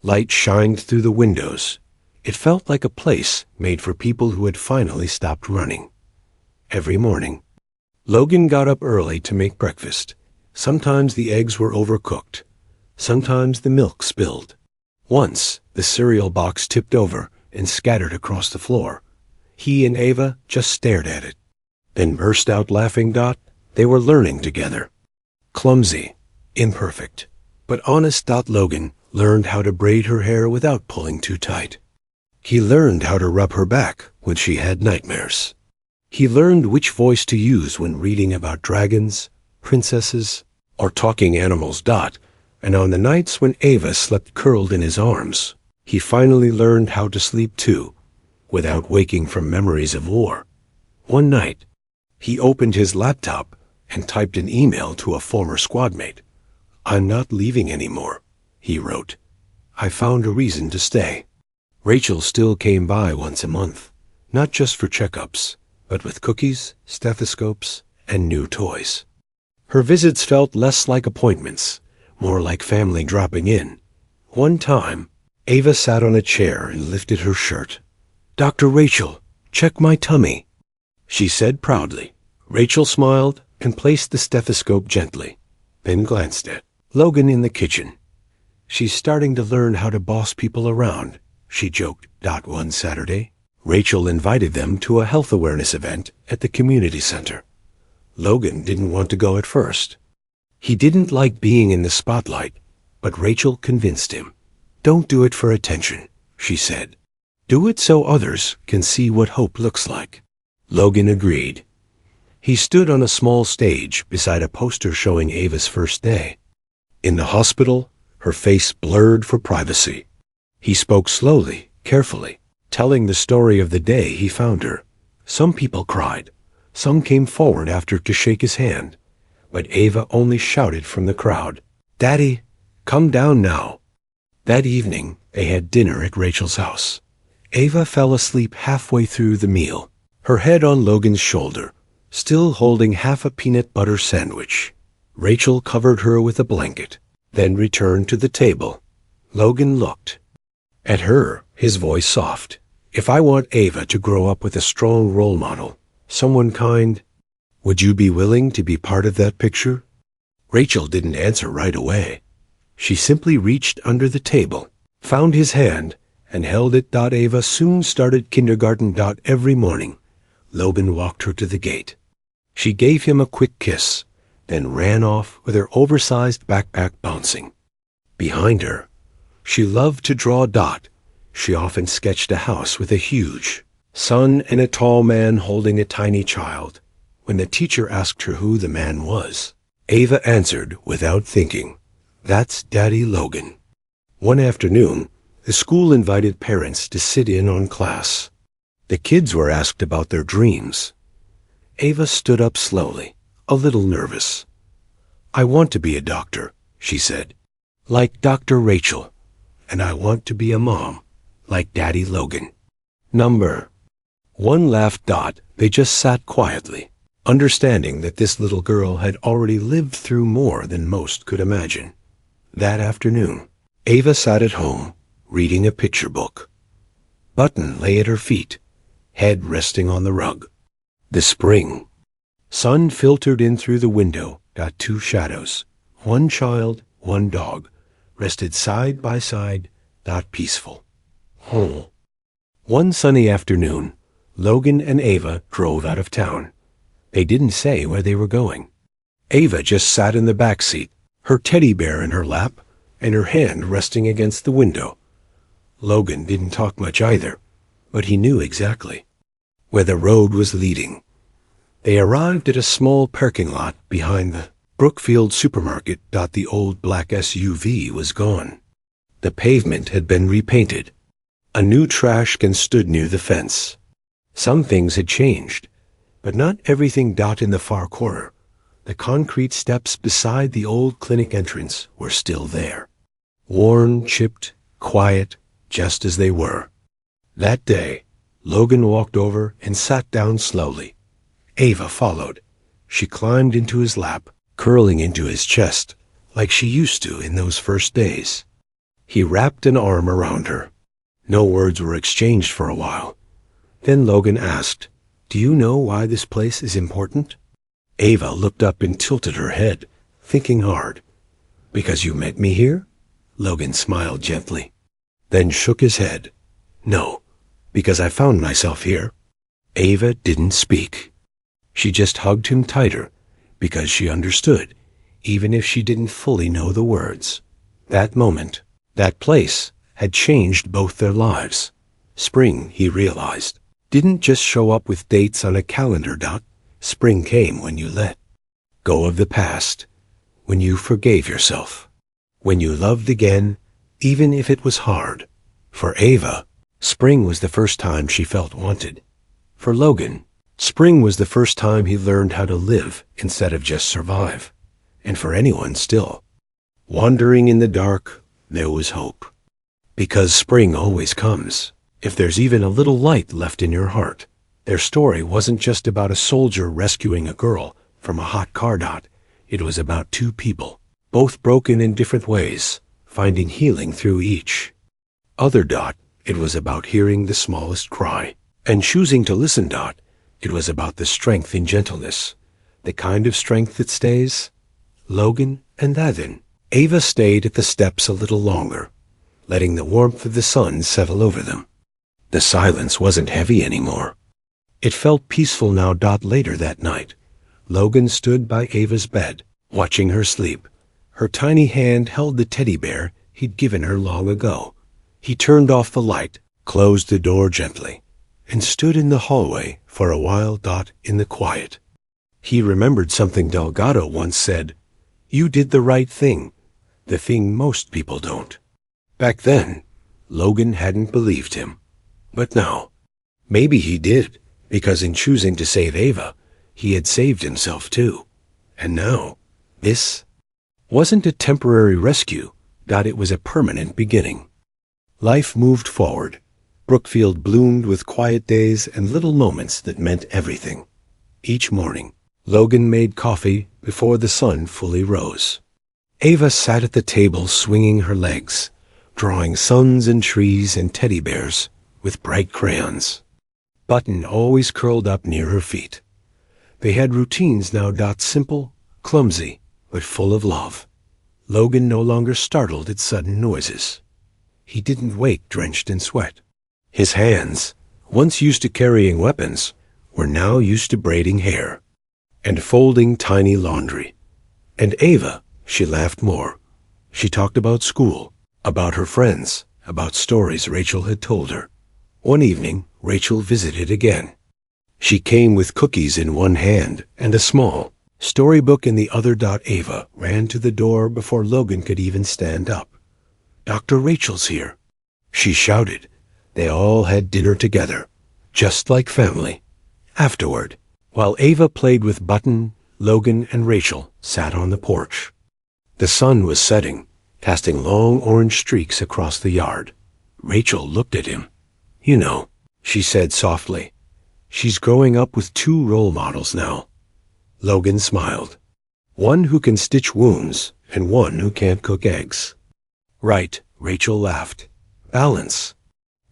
Speaker 1: light shined through the windows, it felt like a place made for people who had finally stopped running. Every morning, Logan got up early to make breakfast. Sometimes the eggs were overcooked. Sometimes the milk spilled. Once, the cereal box tipped over and scattered across the floor. He and Ava just stared at it, then burst out laughing. They were learning together. Clumsy, imperfect, but honest. Logan learned how to braid her hair without pulling too tight. He learned how to rub her back when she had nightmares. He learned which voice to use when reading about dragons, princesses, or talking animals. And on the nights when Ava slept curled in his arms, he finally learned how to sleep too, without waking from memories of war. One night, he opened his laptop and typed an email to a former squadmate. "I'm not leaving anymore," he wrote. "I found a reason to stay." Rachel still came by once a month, not just for checkups, but with cookies, stethoscopes, and new toys. Her visits felt less like appointments, more like family dropping in. One time, Ava sat on a chair and lifted her shirt. "Dr. Rachel, check my tummy," she said proudly. Rachel smiled and placed the stethoscope gently, then glanced at Logan in the kitchen. "She's starting to learn how to boss people around," she joked. One Saturday, Rachel invited them to a health awareness event at the community center. Logan didn't want to go at first. He didn't like being in the spotlight, but Rachel convinced him. "Don't do it for attention," she said. "Do it so others can see what hope looks like." Logan agreed. He stood on a small stage beside a poster showing Ava's first day. In the hospital, her face blurred for privacy. He spoke slowly, carefully, telling the story of the day he found her. Some people cried. Some came forward after to shake his hand. But Ava only shouted from the crowd, "Daddy, come down now." That evening, they had dinner at Rachel's house. Ava fell asleep halfway through the meal, her head on Logan's shoulder, still holding half a peanut butter sandwich. Rachel covered her with a blanket, then returned to the table. Logan looked at her, his voice soft. "If I want Ava to grow up with a strong role model, someone kind, would you be willing to be part of that picture?" Rachel didn't answer right away. She simply reached under the table, found his hand, and held it. Ava soon started kindergarten. Every morning, Logan walked her to the gate. She gave him a quick kiss, then ran off with her oversized backpack bouncing. Behind her, she loved to draw. She often sketched a house with a huge sun and a tall man holding a tiny child. When the teacher asked her who the man was, Ava answered without thinking, "That's Daddy Logan." One afternoon, the school invited parents to sit in on class. The kids were asked about their dreams. Ava stood up slowly, a little nervous. "I want to be a doctor," she said, "like Dr. Rachel, and I want to be a mom, like Daddy Logan." Number one laughed. They just sat quietly, understanding that this little girl had already lived through more than most could imagine. That afternoon, Ava sat at home, reading a picture book. Button lay at her feet, head resting on the rug. The spring sun filtered in through the window. 2 shadows, one child, one dog, rested side by side. Peaceful. One sunny afternoon, Logan and Ava drove out of town. They didn't say where they were going. Ava just sat in the back seat, her teddy bear in her lap, and her hand resting against the window. Logan didn't talk much either, but he knew exactly where the road was leading. They arrived at a small parking lot behind the Brookfield supermarket. The old black SUV was gone. The pavement had been repainted. A new trash can stood near the fence. Some things had changed, but not everything. In the far corner, The concrete steps beside the old clinic entrance were still there. Worn, chipped, quiet, just as they were. That day, Logan walked over and sat down slowly. Ava followed. She climbed into his lap, curling into his chest, like she used to in those first days. He wrapped an arm around her. No words were exchanged for a while. Then Logan asked, "Do you know why this place is important?" Ava looked up and tilted her head, thinking hard. "Because you met me here?" Logan smiled gently, then shook his head. "No, because I found myself here." Ava didn't speak. She just hugged him tighter, because she understood, even if she didn't fully know the words. That moment, that place, had changed both their lives. Spring, he realized, didn't just show up with dates on a calendar. Spring came when you let go of the past, when you forgave yourself, when you loved again, even if it was hard. For Ava, spring was the first time she felt wanted. For Logan, spring was the first time he learned how to live instead of just survive. And for anyone still wandering in the dark, there was hope. Because spring always comes, if there's even a little light left in your heart. Their story wasn't just about a soldier rescuing a girl from a hot car. It was about two people, both broken in different ways, finding healing through each other. It was about hearing the smallest cry and choosing to listen. It was about the strength in gentleness, the kind of strength that stays. Logan and Nathan. Ava stayed at the steps a little longer, letting the warmth of the sun settle over them. The silence wasn't heavy anymore. It felt peaceful now. Later that night, Logan stood by Ava's bed, watching her sleep. Her tiny hand held the teddy bear he'd given her long ago. He turned off the light, closed the door gently, and stood in the hallway for a while. In the quiet, he remembered something Delgado once said: "You did the right thing, the thing most people don't." Back then, Logan hadn't believed him. But now, maybe he did, because in choosing to save Ava, he had saved himself too. And now, this wasn't a temporary rescue. It was a permanent beginning. Life moved forward. Brookfield bloomed with quiet days and little moments that meant everything. Each morning, Logan made coffee before the sun fully rose. Ava sat at the table swinging her legs, drawing suns and trees and teddy bears with bright crayons. Button always curled up near her feet. They had routines now. Simple, clumsy, but full of love. Logan no longer startled at sudden noises. He didn't wake drenched in sweat. His hands, once used to carrying weapons, were now used to braiding hair and folding tiny laundry. And Ava, she laughed more. She talked about school, about her friends, about stories Rachel had told her. One evening, Rachel visited again. She came with cookies in one hand and a small storybook in the other. Ava ran to the door before Logan could even stand up. "Dr. Rachel's here," she shouted. They all had dinner together, just like family. Afterward, while Ava played with Button, Logan and Rachel sat on the porch. The sun was setting, casting long orange streaks across the yard. Rachel looked at him. "You know," she said softly, "she's growing up with two role models now." Logan smiled. "One who can stitch wounds and one who can't cook eggs." "Right," Rachel laughed. "Balance."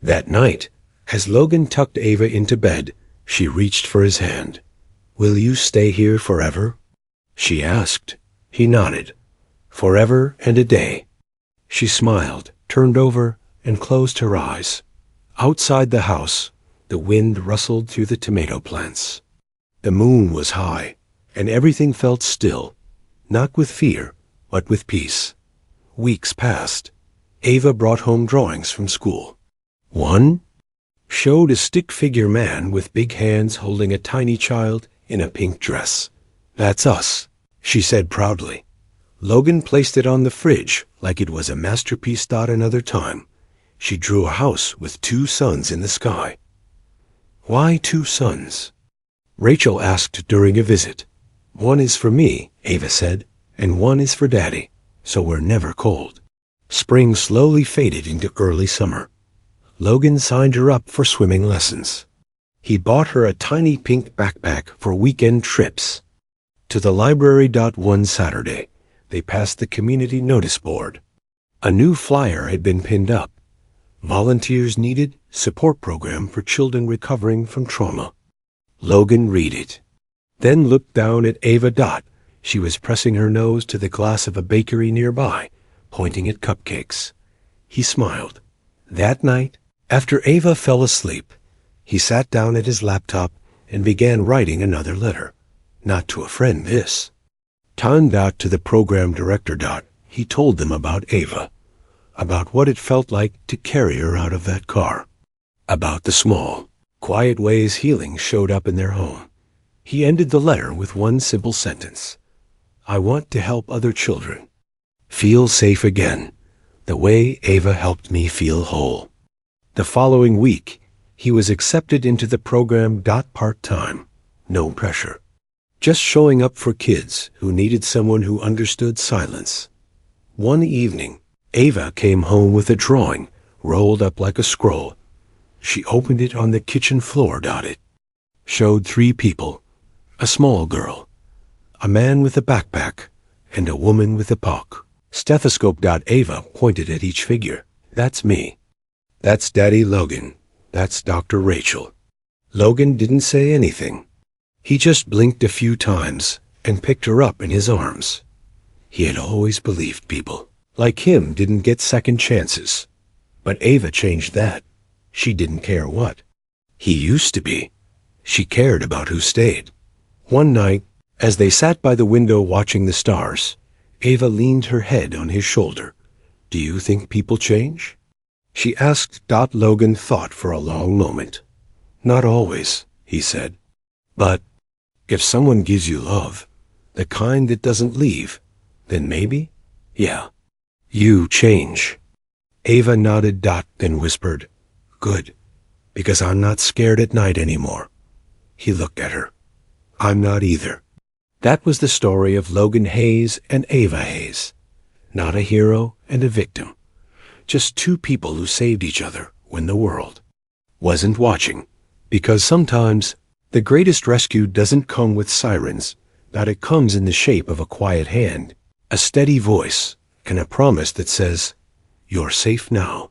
Speaker 1: That night, as Logan tucked Ava into bed, she reached for his hand. "Will you stay here forever?" she asked. He nodded. "Forever and a day." She smiled, turned over, and closed her eyes. Outside the house, the wind rustled through the tomato plants. The moon was high, and everything felt still, not with fear, but with peace. Weeks passed. Ava brought home drawings from school. One showed a stick-figure man with big hands holding a tiny child in a pink dress. "That's us," she said proudly. Logan placed it on the fridge like it was a masterpiece. Another time, she drew a house with two suns in the sky. "Why two suns?" Rachel asked during a visit. "One is for me," Ava said, "and one is for Daddy, so we're never cold." Spring slowly faded into early summer. Logan signed her up for swimming lessons. He bought her a tiny pink backpack for weekend trips. To the library. One Saturday, they passed the community notice board. A new flyer had been pinned up. Volunteers needed, support program for children recovering from trauma. Logan read it, then looked down at Ava. She was pressing her nose to the glass of a bakery nearby, pointing at cupcakes. He smiled. That night, after Ava fell asleep, he sat down at his laptop and began writing another letter. Not to a friend, this. Turned to the program director. He told them about Ava, about what it felt like to carry her out of that car, about the small, quiet ways healing showed up in their home. He ended the letter with one simple sentence: "I want to help other children feel safe again, the way Ava helped me feel whole." The following week, he was accepted into the program. Part-time, no pressure. Just showing up for kids who needed someone who understood silence. One evening, Ava came home with a drawing rolled up like a scroll. She opened it on the kitchen floor. It showed 3 people: a small girl, a man with a backpack, and a woman with a pock. Stethoscope. Ava pointed at each figure. "That's me. That's Daddy Logan. That's Dr. Rachel." Logan didn't say anything. He just blinked a few times and picked her up in his arms. He had always believed people like him didn't get second chances. But Ava changed that. She didn't care what he used to be. She cared about who stayed. One night, as they sat by the window watching the stars, Ava leaned her head on his shoulder. "Do you think people change?" she asked. Logan thought for a long moment. "Not always," he said. "But if someone gives you love, the kind that doesn't leave, then maybe, yeah, you change." Ava nodded. Then whispered, "Good, because I'm not scared at night anymore." He looked at her. "I'm not either." That was the story of Logan Hayes and Ava Hayes. Not a hero and a victim. Just 2 people who saved each other when the world wasn't watching. Because sometimes the greatest rescue doesn't come with sirens, but it comes in the shape of a quiet hand, a steady voice, and a promise that says, "You're safe now."